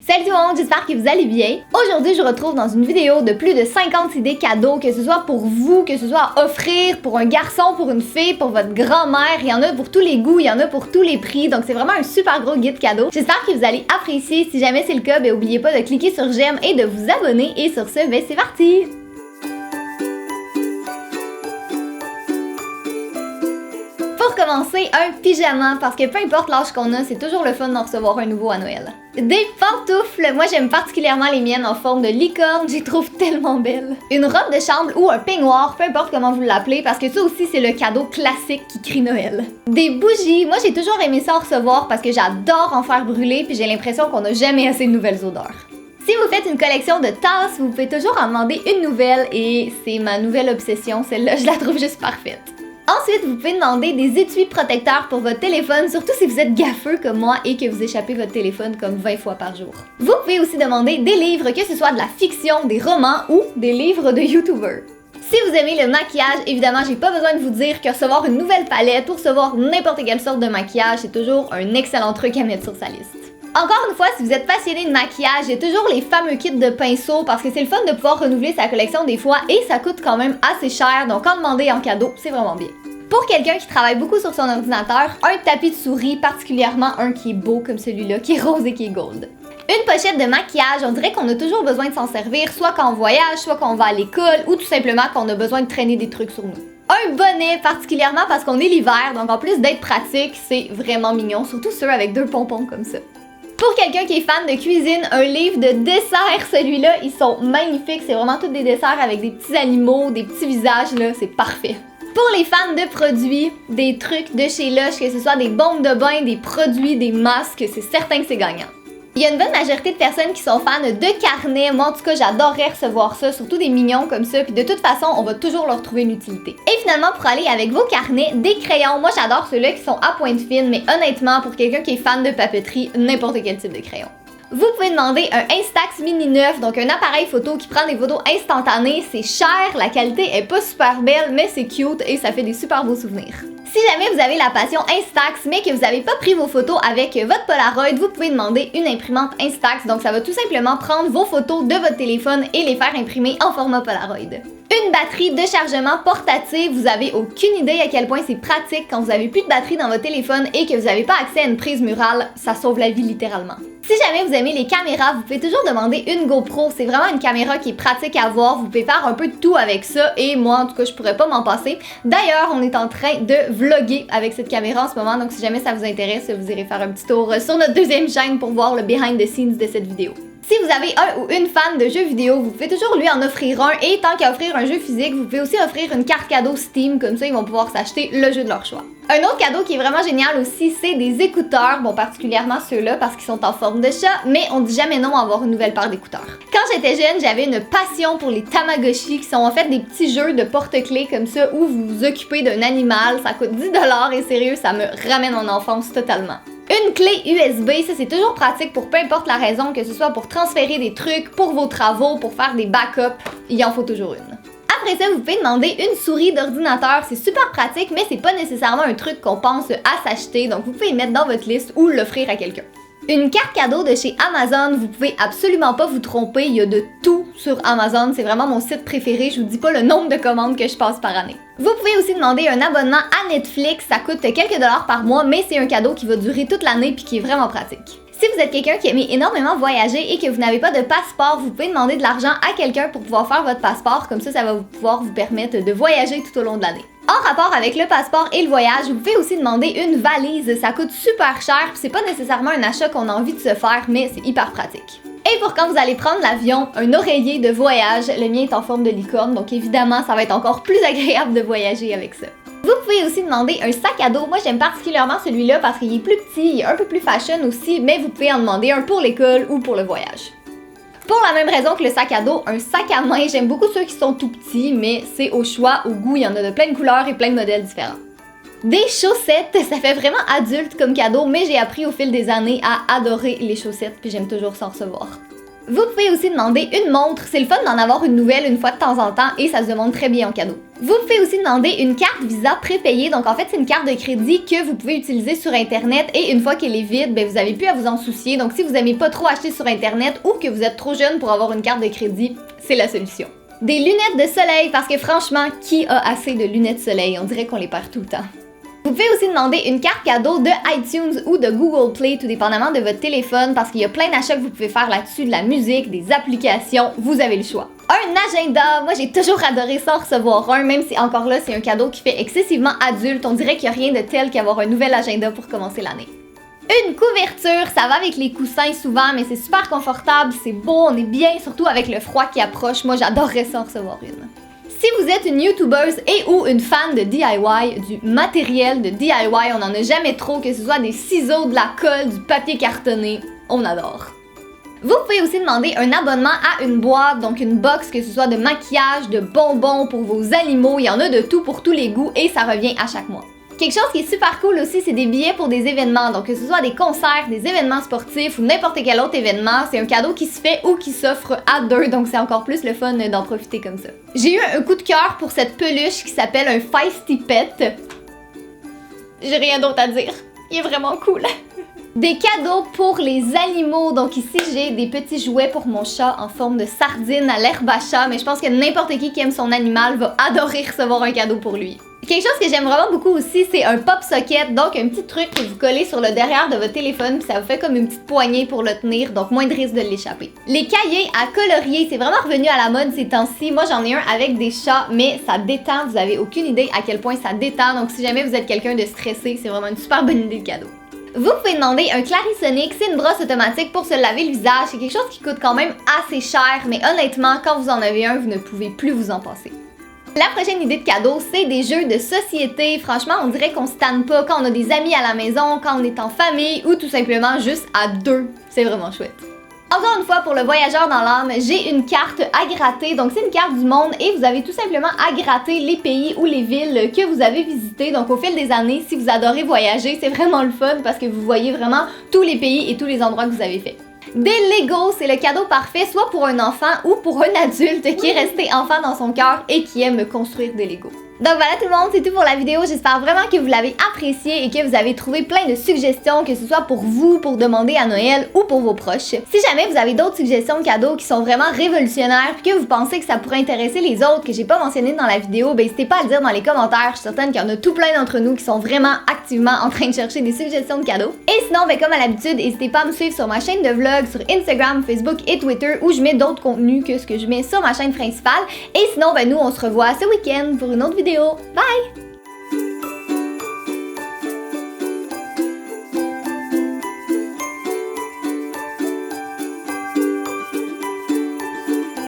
Salut tout le monde, j'espère que vous allez bien. Aujourd'hui, je vous retrouve dans une vidéo de plus de 50 idées cadeaux, que ce soit pour vous, que ce soit à offrir pour un garçon, pour une fille, pour votre grand-mère. Il y en a pour tous les goûts, il y en a pour tous les prix. Donc c'est vraiment un super gros guide cadeau. J'espère que vous allez apprécier. Si jamais c'est le cas, n'oubliez pas de cliquer sur j'aime et de vous abonner. Et sur ce, c'est parti! Pour commencer, un pyjama, parce que peu importe l'âge qu'on a, c'est toujours le fun d'en recevoir un nouveau à Noël. Des pantoufles, moi j'aime particulièrement les miennes en forme de licorne, je les trouve tellement belles. Une robe de chambre ou un peignoir, peu importe comment vous l'appelez, parce que ça aussi c'est le cadeau classique qui crie Noël. Des bougies, moi j'ai toujours aimé ça en recevoir parce que j'adore en faire brûler, puis j'ai l'impression qu'on n'a jamais assez de nouvelles odeurs. Si vous faites une collection de tasses, vous pouvez toujours en demander une nouvelle, et c'est ma nouvelle obsession, celle-là je la trouve juste parfaite. Ensuite, vous pouvez demander des étuis protecteurs pour votre téléphone, surtout si vous êtes gaffeux comme moi et que vous échappez votre téléphone comme 20 fois par jour. Vous pouvez aussi demander des livres, que ce soit de la fiction, des romans ou des livres de YouTubers. Si vous aimez le maquillage, évidemment, j'ai pas besoin de vous dire que recevoir une nouvelle palette ou recevoir n'importe quelle sorte de maquillage, c'est toujours un excellent truc à mettre sur sa liste. Encore une fois, si vous êtes passionné de maquillage, il y a toujours les fameux kits de pinceaux parce que c'est le fun de pouvoir renouveler sa collection des fois et ça coûte quand même assez cher, donc en demander en cadeau, c'est vraiment bien. Pour quelqu'un qui travaille beaucoup sur son ordinateur, un tapis de souris, particulièrement un qui est beau comme celui-là, qui est rose et qui est gold. Une pochette de maquillage, on dirait qu'on a toujours besoin de s'en servir, soit quand on voyage, soit quand on va à l'école, ou tout simplement quand on a besoin de traîner des trucs sur nous. Un bonnet, particulièrement parce qu'on est l'hiver, donc en plus d'être pratique, c'est vraiment mignon, surtout ceux avec deux pompons comme ça. Pour quelqu'un qui est fan de cuisine, un livre de desserts, celui-là, ils sont magnifiques, c'est vraiment tous des desserts avec des petits animaux, des petits visages, là, c'est parfait. Pour les fans de produits, des trucs de chez Lush, que ce soit des bombes de bain, des produits, des masques, c'est certain que c'est gagnant. Il y a une bonne majorité de personnes qui sont fans de carnets. Moi, en tout cas, j'adorerais recevoir ça, surtout des mignons comme ça. Puis de toute façon, on va toujours leur trouver une utilité. Et finalement, pour aller avec vos carnets, des crayons. Moi, j'adore ceux-là qui sont à pointe fine, mais honnêtement, pour quelqu'un qui est fan de papeterie, n'importe quel type de crayon. Vous pouvez demander un Instax Mini 9, donc un appareil photo qui prend des photos instantanées. C'est cher, la qualité est pas super belle, mais c'est cute et ça fait des super beaux souvenirs. Si jamais vous avez la passion Instax, mais que vous n'avez pas pris vos photos avec votre Polaroid, vous pouvez demander une imprimante Instax. Donc ça va tout simplement prendre vos photos de votre téléphone et les faire imprimer en format Polaroid. Une batterie de chargement portative, vous avez aucune idée à quel point c'est pratique quand vous avez plus de batterie dans votre téléphone et que vous n'avez pas accès à une prise murale, ça sauve la vie littéralement. Si jamais vous aimez les caméras, vous pouvez toujours demander une GoPro, c'est vraiment une caméra qui est pratique à voir, vous pouvez faire un peu de tout avec ça et moi en tout cas je pourrais pas m'en passer. D'ailleurs, on est en train de vlogger avec cette caméra en ce moment, donc si jamais ça vous intéresse, vous irez faire un petit tour sur notre deuxième chaîne pour voir le behind the scenes de cette vidéo. Si vous avez un ou une fan de jeux vidéo, vous pouvez toujours lui en offrir un et tant qu'à offrir un jeu physique, vous pouvez aussi offrir une carte cadeau Steam, comme ça ils vont pouvoir s'acheter le jeu de leur choix. Un autre cadeau qui est vraiment génial aussi, c'est des écouteurs, bon particulièrement ceux-là parce qu'ils sont en forme de chat, mais on dit jamais non à avoir une nouvelle paire d'écouteurs. Quand j'étais jeune, j'avais une passion pour les Tamagotchi qui sont en fait des petits jeux de porte-clés comme ça où vous vous occupez d'un animal, ça coûte 10$ et sérieux, ça me ramène en enfance totalement. Une clé USB, ça c'est toujours pratique pour peu importe la raison, que ce soit pour transférer des trucs, pour vos travaux, pour faire des backups, il en faut toujours une. Après ça, vous pouvez demander une souris d'ordinateur, c'est super pratique, mais c'est pas nécessairement un truc qu'on pense à s'acheter, donc vous pouvez le mettre dans votre liste ou l'offrir à quelqu'un. Une carte cadeau de chez Amazon, vous pouvez absolument pas vous tromper, il y a de tout sur Amazon, c'est vraiment mon site préféré, je vous dis pas le nombre de commandes que je passe par année. Vous pouvez aussi demander un abonnement à Netflix, ça coûte quelques dollars par mois, mais c'est un cadeau qui va durer toute l'année puis qui est vraiment pratique. Si vous êtes quelqu'un qui aime énormément voyager et que vous n'avez pas de passeport, vous pouvez demander de l'argent à quelqu'un pour pouvoir faire votre passeport, comme ça va pouvoir vous permettre de voyager tout au long de l'année. En rapport avec le passeport et le voyage, vous pouvez aussi demander une valise, ça coûte super cher, c'est pas nécessairement un achat qu'on a envie de se faire, mais c'est hyper pratique. Et pour quand vous allez prendre l'avion, un oreiller de voyage, le mien est en forme de licorne, donc évidemment ça va être encore plus agréable de voyager avec ça. Vous pouvez aussi demander un sac à dos, moi j'aime particulièrement celui-là parce qu'il est plus petit, il est un peu plus fashion aussi, mais vous pouvez en demander un pour l'école ou pour le voyage. Pour la même raison que le sac à dos, un sac à main, j'aime beaucoup ceux qui sont tout petits, mais c'est au choix, au goût, il y en a de plein de couleurs et plein de modèles différents. Des chaussettes, ça fait vraiment adulte comme cadeau, mais j'ai appris au fil des années à adorer les chaussettes, puis j'aime toujours s'en recevoir. Vous pouvez aussi demander une montre, c'est le fun d'en avoir une nouvelle une fois de temps en temps et ça se demande très bien en cadeau. Vous pouvez aussi demander une carte Visa prépayée, donc en fait c'est une carte de crédit que vous pouvez utiliser sur internet et une fois qu'elle est vide, ben vous avez plus à vous en soucier. Donc si vous aimez pas trop acheter sur internet ou que vous êtes trop jeune pour avoir une carte de crédit, c'est la solution. Des lunettes de soleil, parce que franchement, qui a assez de lunettes de soleil? On dirait qu'on les perd tout le temps. Vous pouvez aussi demander une carte cadeau de iTunes ou de Google Play, tout dépendamment de votre téléphone, parce qu'il y a plein d'achats que vous pouvez faire là-dessus, de la musique, des applications, vous avez le choix. Un agenda, moi j'ai toujours adoré ça, en recevoir un, même si encore là c'est un cadeau qui fait excessivement adulte, on dirait qu'il n'y a rien de tel qu'avoir un nouvel agenda pour commencer l'année. Une couverture, ça va avec les coussins souvent, mais c'est super confortable, c'est beau, on est bien, surtout avec le froid qui approche, moi j'adorerais ça en recevoir une. Si vous êtes une YouTubeuse et ou une fan de DIY, du matériel de DIY, on n'en a jamais trop, que ce soit des ciseaux, de la colle, du papier cartonné, on adore. Vous pouvez aussi demander un abonnement à une boîte, donc une box, que ce soit de maquillage, de bonbons pour vos animaux, il y en a de tout pour tous les goûts et ça revient à chaque mois. Quelque chose qui est super cool aussi, c'est des billets pour des événements, donc que ce soit des concerts, des événements sportifs ou n'importe quel autre événement, c'est un cadeau qui se fait ou qui s'offre à deux, donc c'est encore plus le fun d'en profiter comme ça. J'ai eu un coup de cœur pour cette peluche qui s'appelle un Feisty Pet. J'ai rien d'autre à dire, il est vraiment cool. Des cadeaux pour les animaux, donc ici j'ai des petits jouets pour mon chat en forme de sardine à l'herbe à chat, mais je pense que n'importe qui aime son animal va adorer recevoir un cadeau pour lui. Quelque chose que j'aime vraiment beaucoup aussi, c'est un pop socket, donc un petit truc que vous collez sur le derrière de votre téléphone, puis ça vous fait comme une petite poignée pour le tenir, donc moins de risque de l'échapper. Les cahiers à colorier, c'est vraiment revenu à la mode ces temps-ci. Moi j'en ai un avec des chats, mais ça détend, vous avez aucune idée à quel point ça détend, donc si jamais vous êtes quelqu'un de stressé, c'est vraiment une super bonne idée de cadeau. Vous pouvez demander un Clarisonic, c'est une brosse automatique pour se laver le visage, c'est quelque chose qui coûte quand même assez cher, mais honnêtement, quand vous en avez un, vous ne pouvez plus vous en passer. La prochaine idée de cadeau, c'est des jeux de société. Franchement, on dirait qu'on se tanne pas quand on a des amis à la maison, quand on est en famille ou tout simplement juste à deux. C'est vraiment chouette. Encore une fois, pour le voyageur dans l'âme, j'ai une carte à gratter. Donc, c'est une carte du monde et vous avez tout simplement à gratter les pays ou les villes que vous avez visités. Donc, au fil des années, si vous adorez voyager, c'est vraiment le fun parce que vous voyez vraiment tous les pays et tous les endroits que vous avez fait. Des Legos, c'est le cadeau parfait, soit pour un enfant ou pour un adulte qui est resté enfant dans son cœur et qui aime construire des Legos. Donc voilà tout le monde, c'est tout pour la vidéo. J'espère vraiment que vous l'avez apprécié et que vous avez trouvé plein de suggestions, que ce soit pour vous, pour demander à Noël ou pour vos proches. Si jamais vous avez d'autres suggestions de cadeaux qui sont vraiment révolutionnaires et que vous pensez que ça pourrait intéresser les autres que j'ai pas mentionné dans la vidéo, ben n'hésitez pas à le dire dans les commentaires. Je suis certaine qu'il y en a tout plein d'entre nous qui sont vraiment activement en train de chercher des suggestions de cadeaux. Et sinon, ben comme à l'habitude, n'hésitez pas à me suivre sur ma chaîne de vlog, sur Instagram, Facebook et Twitter où je mets d'autres contenus que ce que je mets sur ma chaîne principale. Et sinon, ben nous on se revoit ce week-end pour une autre vidéo. Bye!